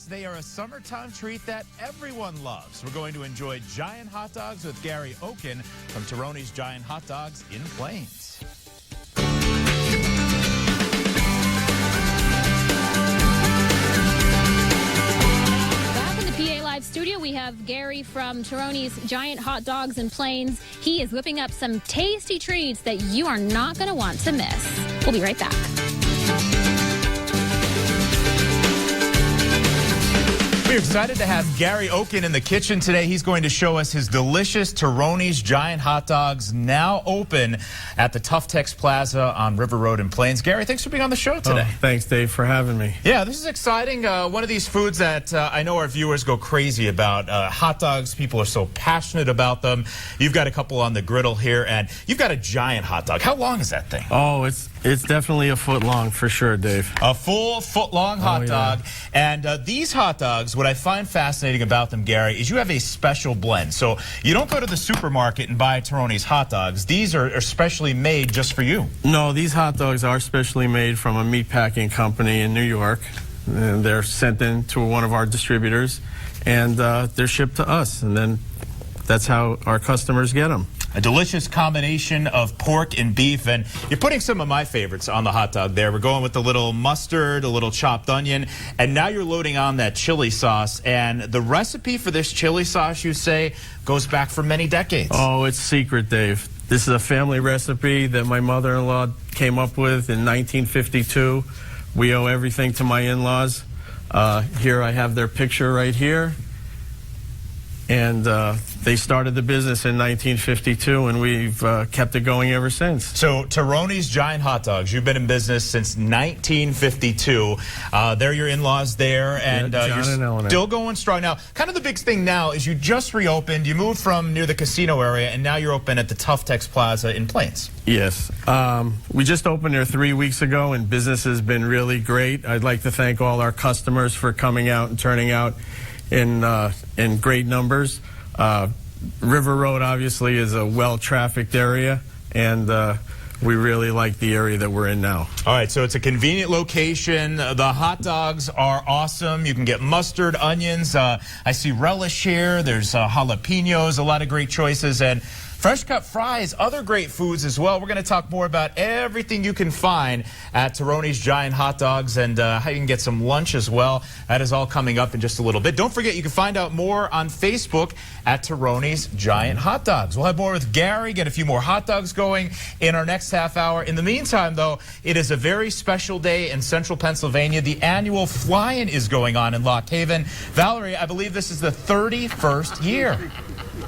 Yes, they are a summertime treat that everyone loves. We're going to enjoy giant hot dogs with Gary OKUN from TORONY'S Giant Hot Dogs in Plains. Back in the PA Live studio, we have Gary from TORONY'S Giant Hot Dogs in Plains. He is whipping up some tasty treats that you are not going to want to miss. We'll be right back. We're excited to have Gary OKUN in the kitchen today. He's going to show us his delicious TORONY'S Giant Hot Dogs, now open at the TUFT TEX Plaza on River Road in Plains. Gary, thanks for being on the show today. Oh, thanks, Dave, for having me. Yeah, this is exciting. One of these foods that I know our viewers go crazy about. Hot dogs, people are so passionate about them. You've got a couple on the griddle here, and you've got a giant hot dog. How long is that thing? Oh, it's definitely a foot long for sure, Dave. A full foot-long hot dog. And these hot dogs, what I find fascinating about them, Gary, is you have a special blend. So you don't go to the supermarket and buy TORONY'S hot dogs. These are specially made just for you. No, these hot dogs are specially made from a meat packing company in New York. And they're sent in to one of our distributors, and they're shipped to us. And then that's how our customers get them. A delicious combination of pork and beef, and you're putting some of my favorites on the hot dog there. We're going with a little mustard, a little chopped onion, and now you're loading on that chili sauce. And the recipe for this chili sauce, you say, goes back for many decades. Oh, it's secret, Dave. This is a family recipe that my mother-in-law came up with in 1952. We owe everything to my in-laws. Here I have their picture right here. And they started the business in 1952, and we've kept it going ever since. So TORONY'S Giant Hot Dogs, you've been in business since 1952. They're your in-laws there, and yeah, you're still going strong. Now, kind of the big thing now is you just reopened. You moved from near the casino area, and now you're open at the TUFT TEX Plaza in Plains. Yes. We just opened there 3 weeks ago, and business has been really great. I'd like to thank all our customers for coming out and turning out in great numbers. River Road obviously is a well-trafficked area, and we really like the area that we're in now. All right, so it's a convenient location. The hot dogs are awesome. You can get mustard, onions. I see relish here. There's jalapenos, a lot of great choices, and fresh cut fries, other great foods as well. We're going to talk more about everything you can find at TORONY'S Giant Hot Dogs, and how you can get some lunch as well. That is all coming up in just a little bit. Don't forget, you can find out more on Facebook at TORONY'S Giant Hot Dogs. We'll have more with Gary, get a few more hot dogs going in our next half hour. In the meantime, though, it is a very special day in central Pennsylvania. The annual fly-in is going on in Lock Haven. Valerie, I believe this is the 31st year.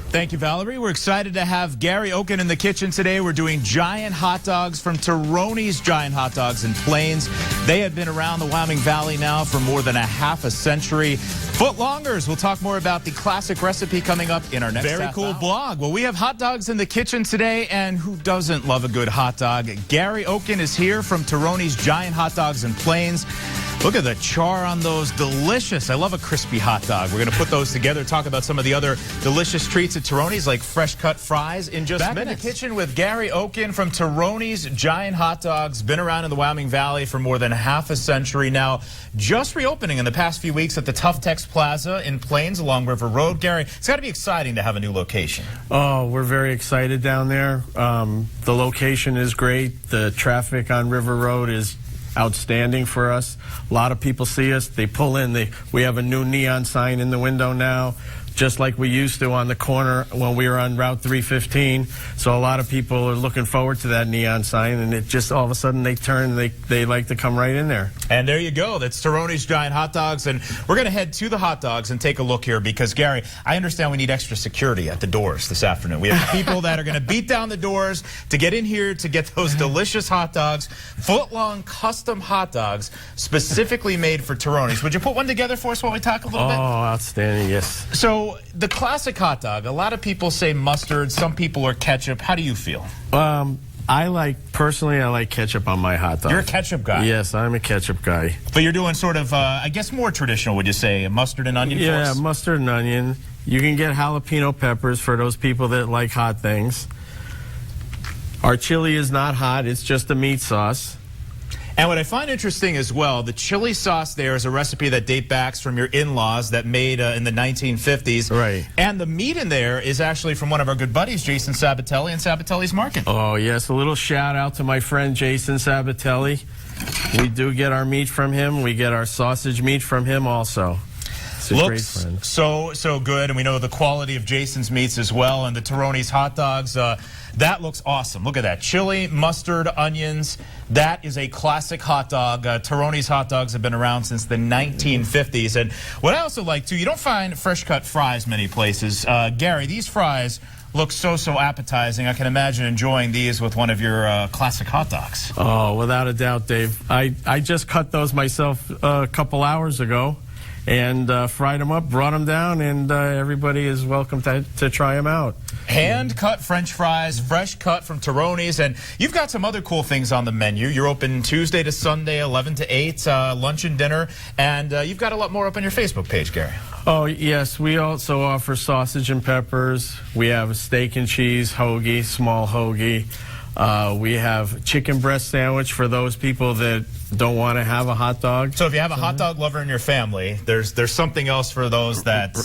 Thank you, Valerie. We're excited to have Gary OKUN in the kitchen today. We're doing giant hot dogs from TORONY'S Giant Hot Dogs in Plains. They have been around the Wyoming Valley now for more than a half a century. Footlongers. We'll talk more about the classic recipe coming up in our next Very cool blog. Well, we have hot dogs in the kitchen today, and who doesn't love a good hot dog? Gary OKUN is here from TORONY'S Giant Hot Dogs in Plains. Look at the char on those. Delicious. I love a crispy hot dog. We're going to put those together, talk about some of the other delicious treats at TORONY'S, like fresh cut fries in just minutes. Back in the kitchen with Gary OKUN from TORONY'S Giant Hot Dogs. Been around in the Wyoming Valley for more than half a century now. Just reopening in the past few weeks at the TUFT TEX Plaza in Plains along River Road. Gary, it's got to be exciting to have a new location. Oh, we're very excited down there. The location is great. The traffic on River Road is outstanding for us. A lot of people see us. They pull in. We have a new neon sign in the window now, just like we used to on the corner when we were on Route 315. So a lot of people are looking forward to that neon sign, and it just all of a sudden they turn, they like to come right in there. And there you go. That's TORONY'S Giant Hot Dogs, and we're going to head to the hot dogs and take a look here because, Gary, I understand we need extra security at the doors this afternoon. We have people that are going to beat down the doors to get in here to get those delicious hot dogs, foot-long custom hot dogs specifically made for TORONY'S. Would you put one together for us while we talk a little bit? Oh, outstanding, yes. So the classic hot dog, a lot of people say mustard, some people are ketchup. How do you feel? Personally, I like ketchup on my hot dog. You're a ketchup guy? Yes, I'm a ketchup guy. But you're doing sort of, I guess, more traditional, would you say, mustard and onion? Yeah, force? Mustard and onion. You can get jalapeno peppers for those people that like hot things. Our chili is not hot, it's just a meat sauce. And what I find interesting as well, the chili sauce there is a recipe that dates back from your in-laws that made in the 1950s. Right. And the meat in there is actually from one of our good buddies, Jason Sabatelli and Sabatelli's Market. Oh, yes. A little shout out to my friend Jason Sabatelli. We do get our meat from him. We get our sausage meat from him also. It's a great friend. So good, and we know the quality of Jason's meats as well, and the TORONY'S hot dogs. That looks awesome. Look at that. Chili, mustard, onions. That is a classic hot dog. TORONY'S hot dogs have been around since the 1950s. And what I also like, too, you don't find fresh-cut fries many places. Gary, these fries look so appetizing. I can imagine enjoying these with one of your classic hot dogs. Oh, without a doubt, Dave. I just cut those myself a couple hours ago and fried them up, brought them down, and everybody is welcome to try them out. Hand-cut French fries, fresh cut from TORONY'S, and you've got some other cool things on the menu. You're open Tuesday to Sunday, 11 to 8, lunch and dinner, and you've got a lot more up on your Facebook page, Gary. Oh, yes. We also offer sausage and peppers. We have a steak and cheese hoagie, small hoagie. We have chicken breast sandwich for those people that don't want to have a hot dog. So if you have a hot dog lover in your family, there's something else for those that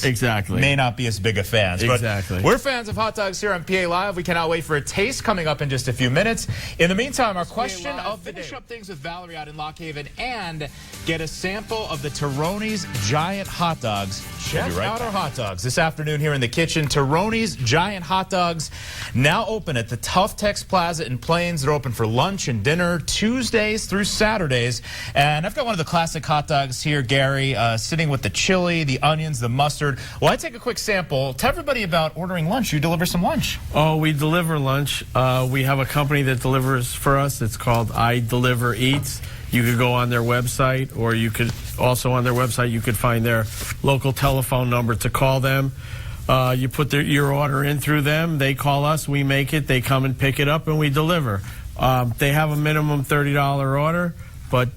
may not be as big a fans. Exactly. But we're fans of hot dogs here on PA Live. We cannot wait for a taste coming up in just a few minutes. In the meantime, our question of the day. Finish up things with Valerie out in Lock Haven and get a sample of the TORONY'S giant hot dogs. Check out our hot dogs this afternoon here in the kitchen. TORONY'S giant hot dogs now open at the TUFT TEX Plaza in Plains. They're open for lunch and dinner Tuesdays through Saturdays. And I've got one of the classic hot dogs here, Gary, sitting with the chili, the onions, the mustard. Well, I take a quick sample. Tell everybody about ordering lunch. You deliver some lunch. Oh, we deliver lunch. We have a company that delivers for us. It's called I Deliver Eats. You could go on their website, or you could also on their website, you could find their local telephone number to call them. You put your order in through them. They call us. We make it. They come and pick it up, and we deliver. They have a minimum $30 order, but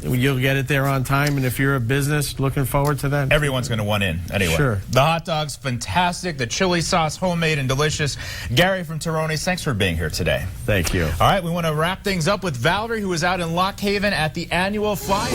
you'll get it there on time. And if you're a business, looking forward to that. Everyone's going to want in anyway. Sure. The hot dog's fantastic. The chili sauce, homemade and delicious. Gary from TORONY'S, thanks for being here today. Thank you. All right, we want to wrap things up with Valerie, who is out in Lock Haven at the annual fly-in.